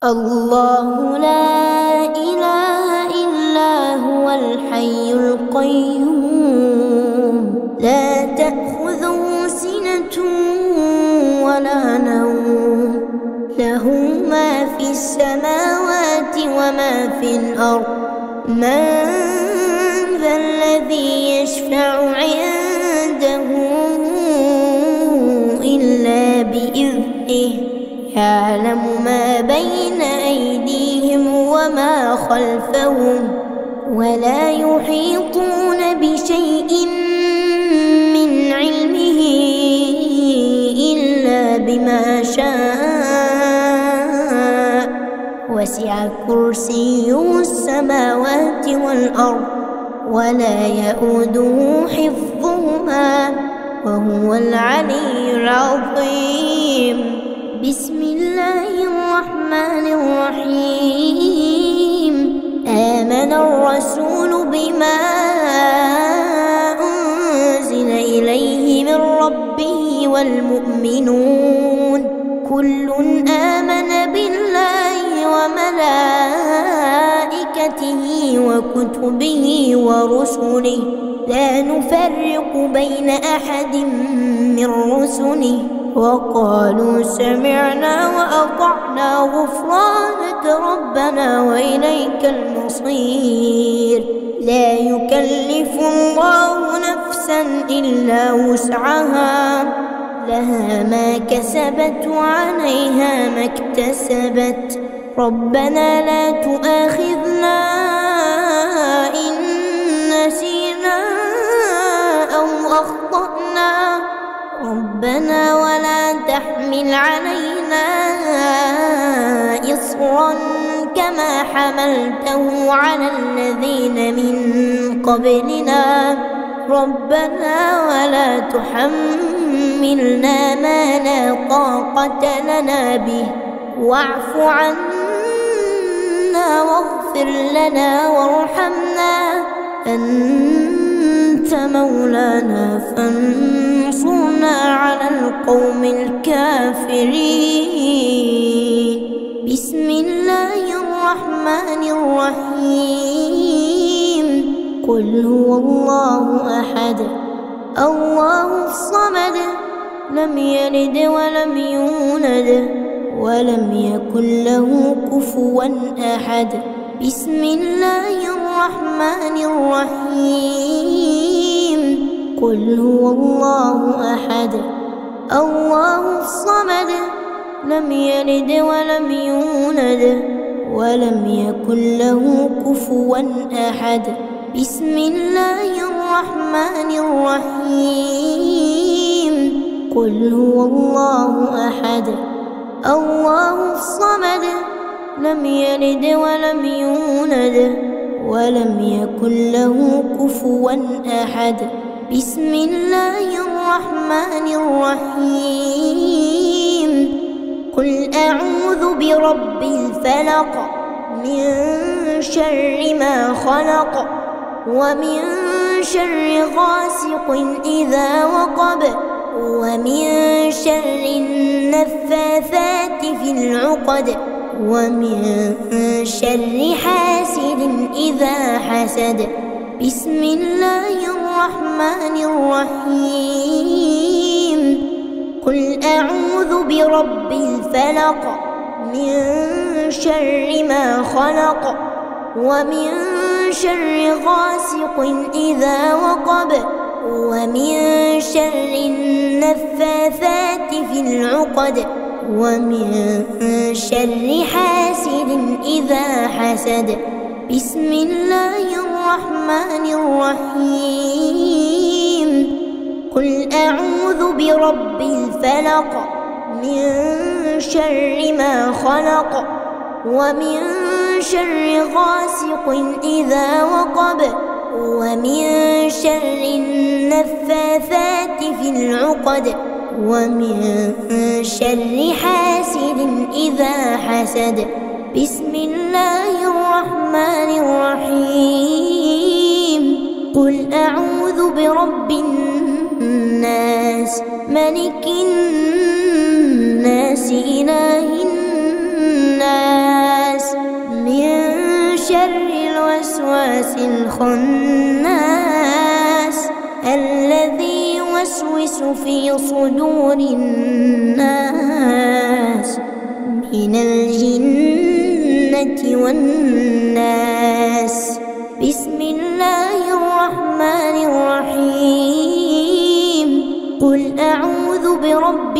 الله لا إله إلا هو الحي القيوم لا تأخذه سنة ولا نوم له ما في السماوات وما في الأرض من ذا الذي يشفع عنده إلا بإذنه يعلم ما بين أيديهم وما خلفهم ولا يحيطون بشيء من علمه إلا بما شاء وسع كرسيه السماوات والأرض ولا يؤوده حفظهما وهو العلي العظيم. بسم الله الرحمن الرحيم. آمن الرسول بما أنزل إليه من ربه والمؤمنون كل آمن بالله وملائكته وكتبه ورسله لا نفرق بين أحد من رسله وقالوا سمعنا وأطعنا غفرانك ربنا وإليك المصير. لا يكلف الله نفسا إلا وسعها لها ما كسبت وعليها ما اكتسبت ربنا لا تؤاخذنا إن نسينا أو أخطأنا ربنا ولا تحمل علينا إصرا كما حملته على الذين من قبلنا ربنا ولا تحملنا ما لا طاقة لنا به واعف عنا واغفر لنا وارحمنا أنت مولانا فانصرنا على القوم الكافرين. بسم الله الرحمن الرحيم. قل هو الله أحد الله الصمد لم يلد ولم يولد ولم يكن له كفوا أحد. بسم الله الرحمن الرحيم. قل هو الله أحد الله الصمد لم يلد ولم يولد ولم يكن له كفوا أحد. بسم الله الرحمن الرحيم. قل هو الله أحد الله الصمد لم يلد ولم يولد ولم يكن له كفوا أحد. بسم الله الرحمن الرحيم. قل أعوذ برب الفلق من شر ما خلق ومن شر غاسق إذا وقب ومن شر النفاثات في العقد ومن شر حاسد إذا حسد. بسم الله الرحمن الرحيم. قل أعوذ برب الفلق من شر ما خلق ومن شر غاسق إذا وقب ومن شر النفاثات في العقد ومن شر حاسد إذا حسد. بسم الله الرحمن الرحيم. قل أعوذ برب الفلق من شر ما خلق ومن شر غاسق إذا وقب ومن شر النفاثات في العقد ومن شر حاسد إذا حسد. بسم الله الرحمن الرحيم. قل أعوذ برب الناس ملك الناس إله الناس الخناس الذي يوسوس في صدور الناس من الجنة والناس. بسم الله الرحمن الرحيم. قل أعوذ برب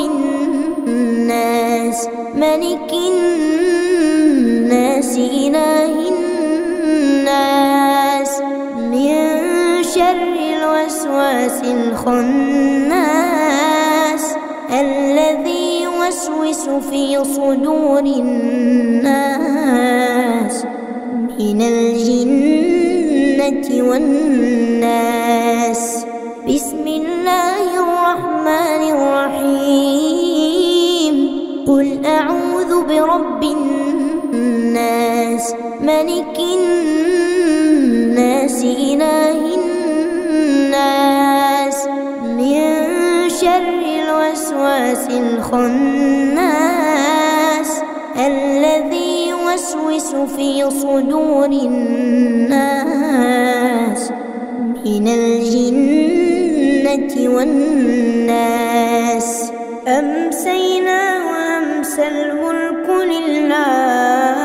الناس ملك الناس إله الناس من شر الوسواس الخناس الذي يوسوس في صدور الناس من الجنة والناس. بسم الله الرحمن الرحيم. قل أعوذ برب الناس ملك الناس إله الناس من شر الوسواس الخناس الذي يوسوس في صدور الناس من الجنة والناس. أمسينا وأمسى الملك لله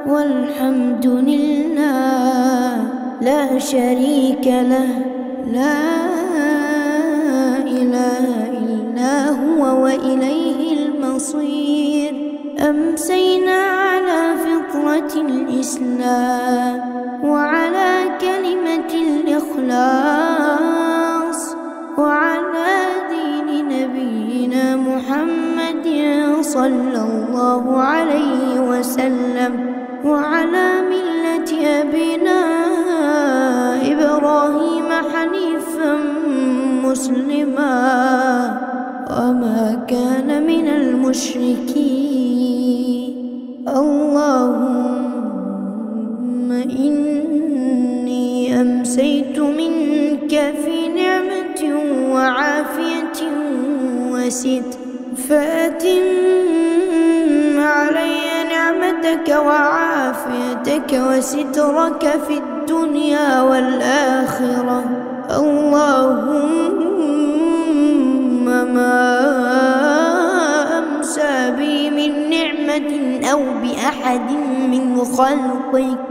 والحمد لله لا شريك له لا إله إلا هو وإليه المصير. أمسينا على فطرة الإسلام وعلى كلمة الإخلاص وعلى دين نبينا محمد صلى الله عليه وسلم وعلى ملة أبينا إبراهيم حنيفا مسلما وما كان من المشركين. اللهم إني أمسيت منك في نعمة وعافية وستر فأتم علي نعمتك وعافيتك وسترك في الدنيا والآخرة. اللهم ما أمسى بي من نعمة أو بأحد من خلقك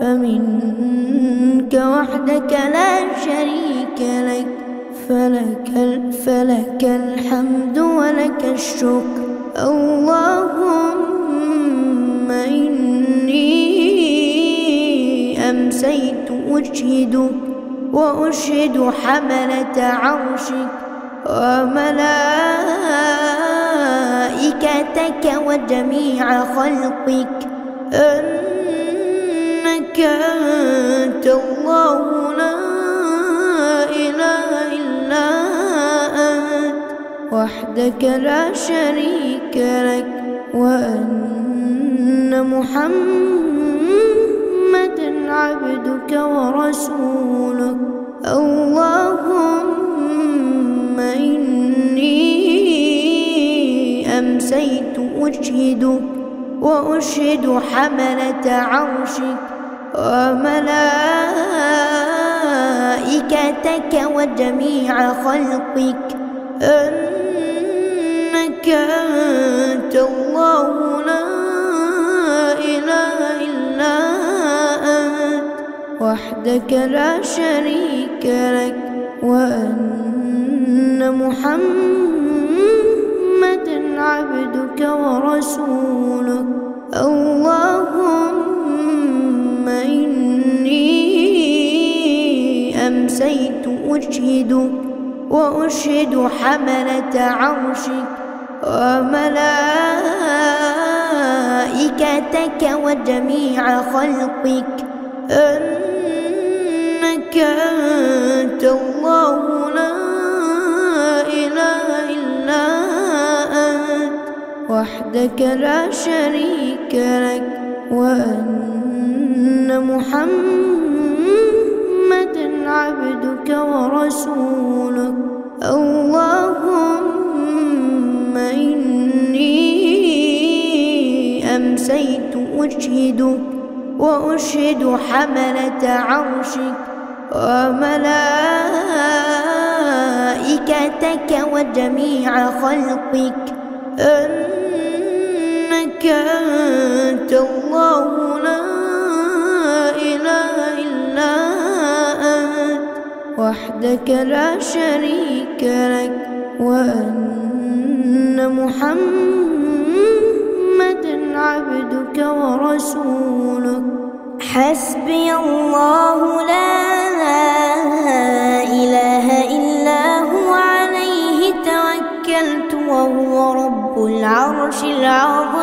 فمنك وحدك لا شريك لك فلك الحمد ولك الشكر. اللهم إني أمسيت أشهدك وأشهد حملة عرشك وملائكتك وجميع خلقك أنك أنت الله لا إله إلا أنت وحدك لا شريك لك وأن محمدًا عبدك ورسولك. اللهم إني أمسيت أشهدك وأشهد حملة عرشك وملائكتك وجميع خلقك أنك أنت الله لا إله إلا أنت وحدك لا شريك لك وأن محمدًا عبدك ورسولك. اللهم إني أمسيت أشهدك وأشهد حملة عرشك وملائكتك وجميع خلقك أنك أنت الله لا إله إلا أنت وحدك لا شريك لك وأن محمدًا عبدك ورسولك. اللهم إني أمسيت أشهدك وأشهد حملة عرشك وملائكتك وجميع خلقك أنك أنت الله لا إله إلا أنت وحدك لا شريك لك وأن محمدًا عبدك ورسولك. حسبي الله لا إله إلا هو عليه توكلت وهو رب العرش العظيم.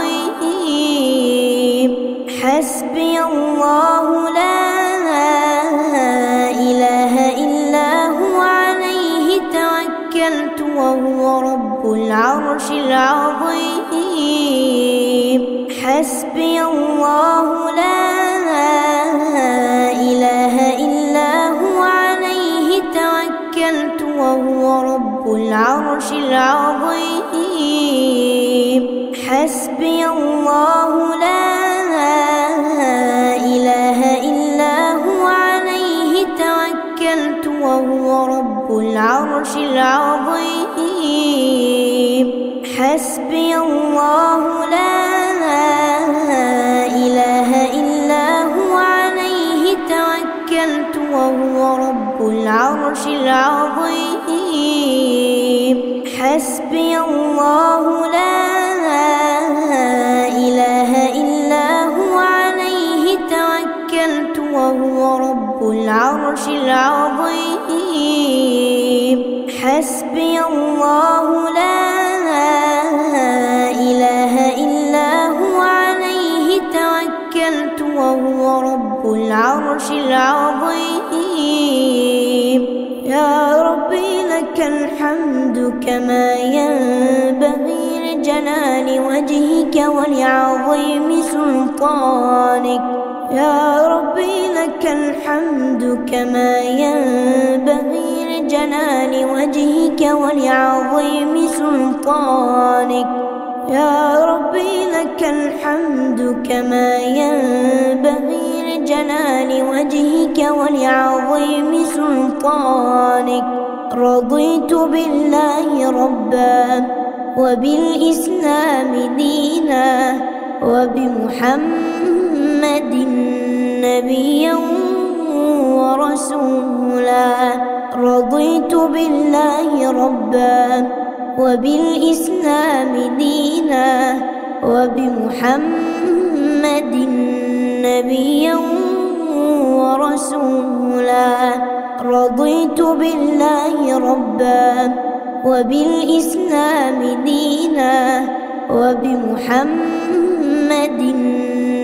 حسبي الله لا إله إلا هو عليه توكلت وهو رب العرش العظيم. حسبي الله لا إله إلا هو عليه توكلت وهو رب العرش العظيم. حسبي الله لا إله إلا هو عليه توكلت وهو رب العرش العظيم. حسبي الله لا إله إلا هو عليه توكلت وهو رب العرش العظيم. حسبي الله لا إله إلا هو عليه توكلت وهو رب العرش العظيم. حسبي الله لا إله إلا هو عليه توكلت وهو رب العرش العظيم. يا ربي لك الحمد كما ينبغي لجلال وجهك ولعظيم سلطانك. يا ربي لك الحمد كما ينبغي لجلال وجهك ولعظيم سلطانك. يا ربي لك الحمد كما ينبغي لجلال وجهك ولعظيم سلطانك. رضيت بالله ربا وبالإسلام دينا وبمحمد نبيا ورسولا. رضيت بالله ربا وبالإسلام دينا وبمحمد نبيا ورسولا. رضيت بالله ربا وبالإسلام دينا وبمحمد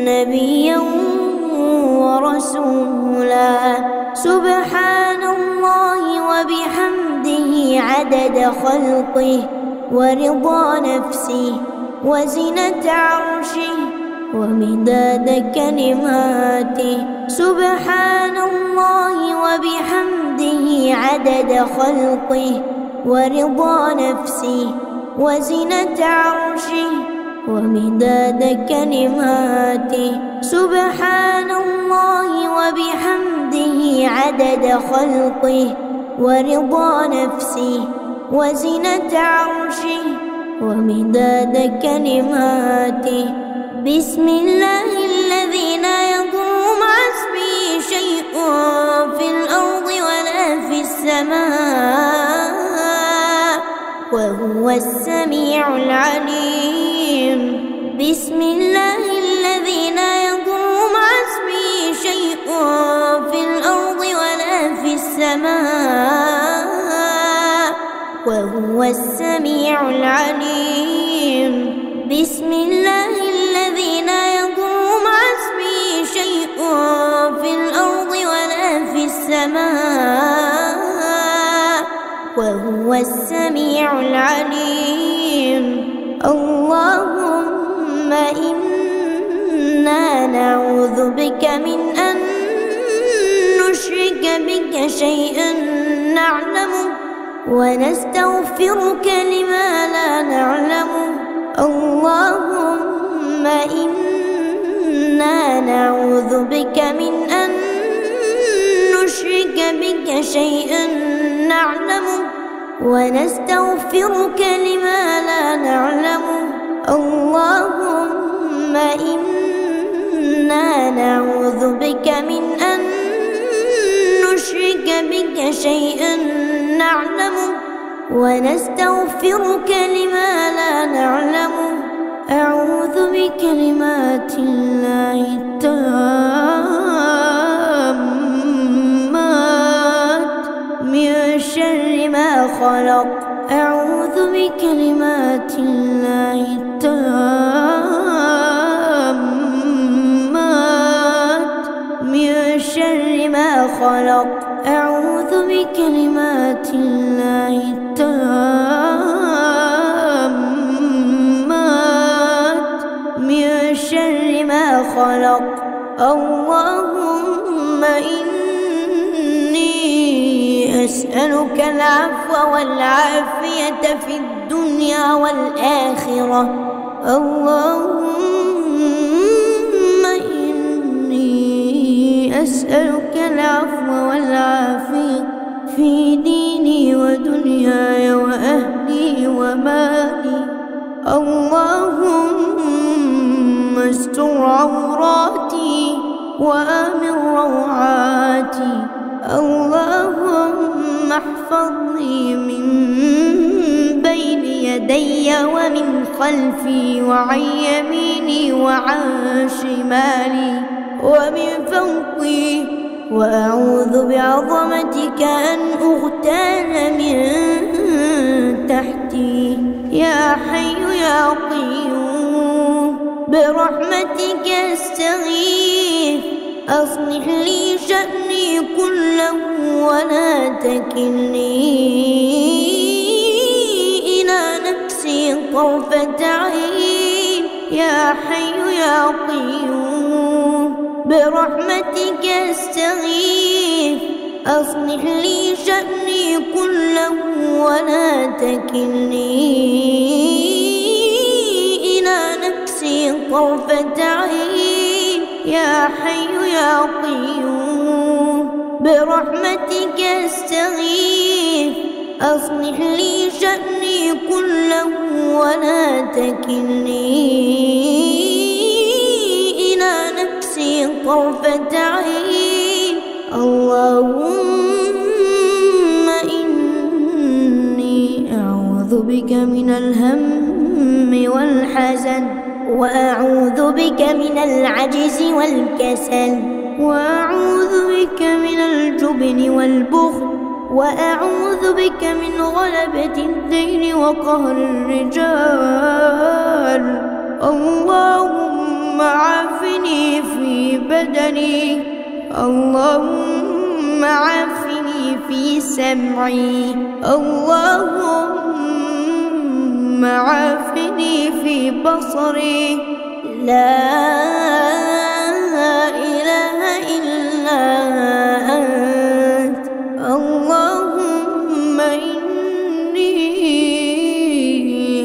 نبيا ورسولا. سبحان الله وبحمده عدد خلقه ورضا نفسه وزنة عرشه ومداد كلماته. سبحان الله وبحمده عدد خلقه ورضا نفسه وزنة عرشه ومداد كلماته. سبحان الله وبحمده عدد خلقه ورضا نفسه وزنة عرشه ومداد كلماته. بسم الله الذي لا يضر مع اسمه شيء في الأرض ولا في السماء وهو السميع العليم. بسم الله الذي لا يضر مع اسمه شيء في الأرض ولا في السماء وهو السميع العليم. بسم الله الذي لا يضر مع اسمه شيء في الأرض ولا في السماء وهو السميع العليم. اللهم إنا نعوذ بك من أن نشرك بك شيئا نعلمه ونستغفرك لما لا نعلمه. اللهم إنا نعوذ بك من أن نشرك بك شيئا نعلمه ونستغفرك لما لا نعلمه. اللهم إنا نعوذ بك من أن نشرك بك شيئا نعلمه ونستغفرك لما لا نعلمه. أعوذ بكلمات الله التامات من شر ما خلق. أعوذ بكلمات الله التامات من شر ما خلق. أعوذ بكلمات الله التامات من شر ما خلق. اللهم إني أسألك العفو والعافية في الدنيا والآخرة. اللهم إني أسألك العفو والعافية في ديني ودنياي وأهلي ومالي. اللهم استر عوراتي وآمن روعاتي. اللهم احفظني من بين يدي ومن خلفي وعن يميني وعن شمالي ومن فوقي. وأعوذ بعظمتك أن أغتال من تحتي. يا حي يا قيوم برحمتك أستغيث. أصلح لي شأني كله ولا تكلني إلى نفسي طرفة عين. يا حي يا قيوم برحمتك أستغيث. أصلح لي شأني كله ولا تكلني إلى نفسي طرفة عين. يا حي يا قيوم برحمتك أستغيث. أصلح لي شأني كله ولا تكلني إلى نفسي طرفة عين. اللهم إني أعوذ بك من الهم والحزن وأعوذ بك من العجز والكسل وأعوذ بك من الجبن والبخل وأعوذ بك من غلبة الدين وقهر الرجال. اللهم عافني في بدني. اللهم عافني في سمعي. اللهم عافني في بصري. لا إله إلا أنت. اللهم إني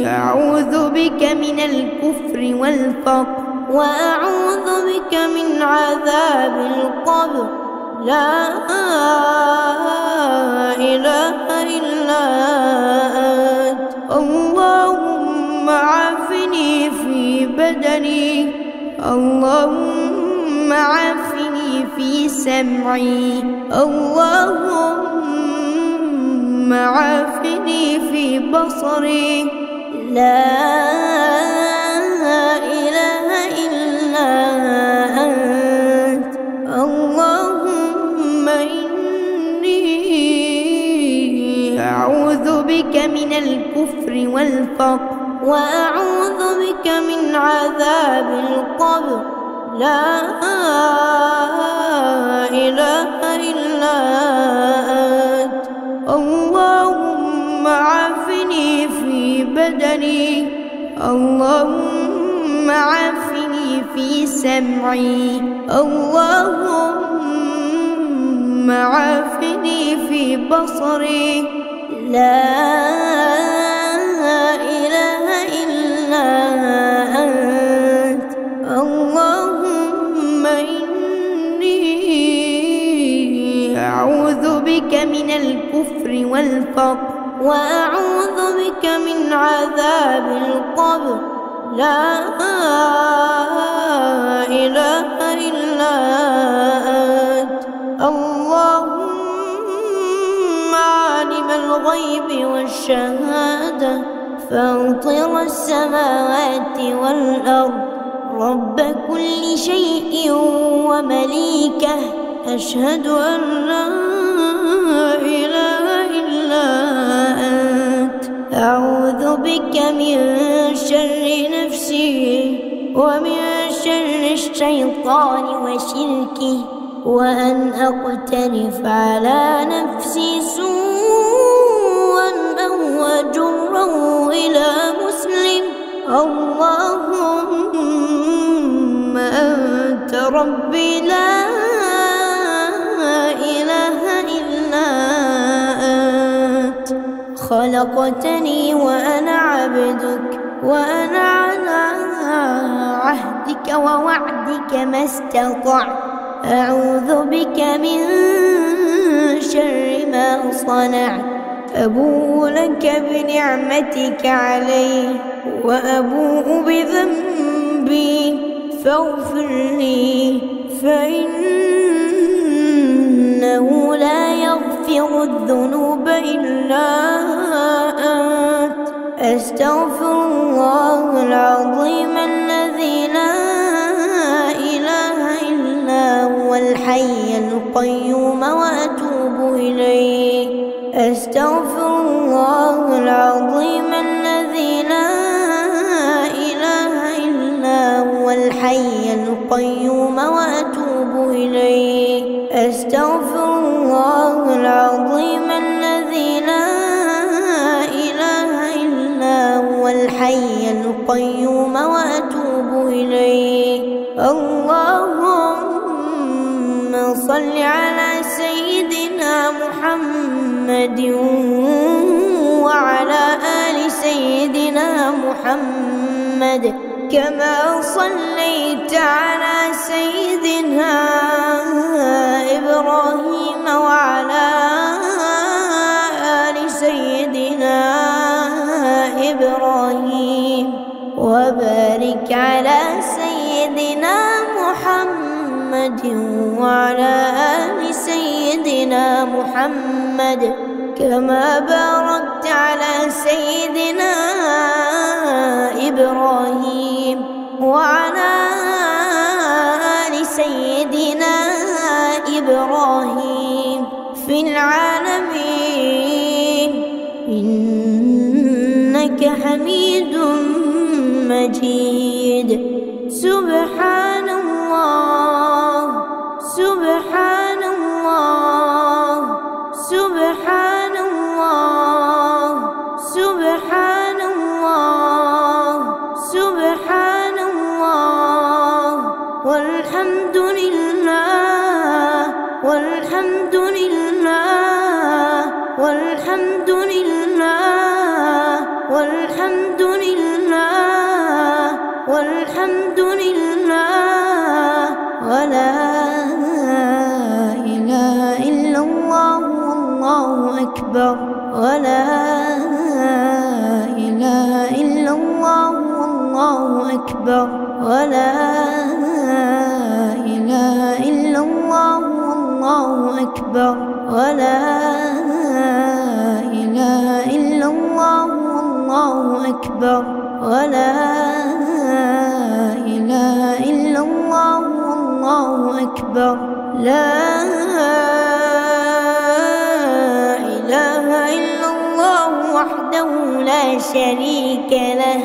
أعوذ بك من الكفر والفقر وأعوذ بك من عذاب القبر. لا إله إلا أنت. اللهم عافني في بدني. اللهم عافني في سمعي. اللهم عافني في بصري. لا إله إلا أنت. اللهم إني أعوذ بك من الكفر والفقر وأعوذ بك من عذاب القبر. لا إله إلا أنت. اللهم عافني في بدني. اللهم عافني في سمعي. اللهم عافني في بصري. لا إله إلا أنت. اللهم الكفر والفقر، وأعوذ بك من عذاب القبر. لا إله إلا أنت. اللهم عالم الغيب والشهادة، فاطر السماوات والأرض، رب كل شيء ومليكه، أشهد أن لا إله إلا أنت. أعوذ بك من شر نفسي ومن شر الشيطان وشركه، وأن أقترف على نفسي سوءا أو أجره إلى مسلم. اللهم أنت ربي لا إله إلا أنت، خلقتني وأنا عبدك، وأنا على عهدك ووعدك ما استطعت. أعوذ بك من شر ما صنعت، أبوء لك بنعمتك علي وأبوء بذنبي، فاغفر لي فإنه لا يغفر الذنوب إلا أنت. أستغفر الله العظيم الذي لا إله إلا هو الحي القيوم وأتوب إليه. أستغفر الله العظيم الذي لا إله إلا هو الحي القيوم وأتوب إليه. أستغفر الله العظيم الذي لا إله إلا هو الحي القيوم وأتوب إليه. اللهم صل على سيدنا محمد وعلى آل سيدنا محمد، كما صليت على سيدنا إبراهيم وعلى آل سيدنا إبراهيم، وبارك على سيدنا محمد وعلى آل سيدنا محمد، كما باركت على سيدنا إبراهيم وعلى آل سيدنا إبراهيم في العالمين إنك حميد مجيد. سبحان الله، سبحان الله، سبحان الله، سبحان الله، سبحان الله، والحمد لله، والحمد لله، والحمد لله، والحمد لله، والحمد لله، ولا إله إلا الله، والله أكبر، ولا إله إلا الله، والله أكبر، ولا إله إلا الله، والله أكبر، ولا إله إلا الله، والله أكبر، ولا إله إلا الله، والله أكبر. لا إله إلا الله وحده لا شريك له،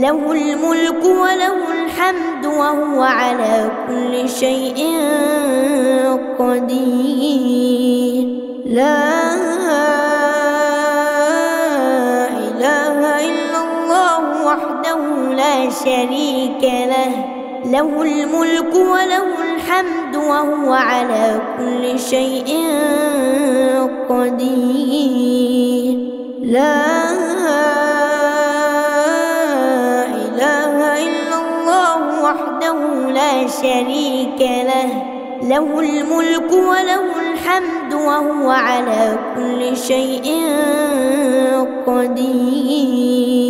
له الملك وله الحمد وهو على كل شيء قدير. لا إله إلا الله وحده لا شريك له، له الملك وله الحمد وهو على كل شيء قدير. لا إله إلا الله وحده لا شريك له، له الملك وله الحمد وهو على كل شيء قدير.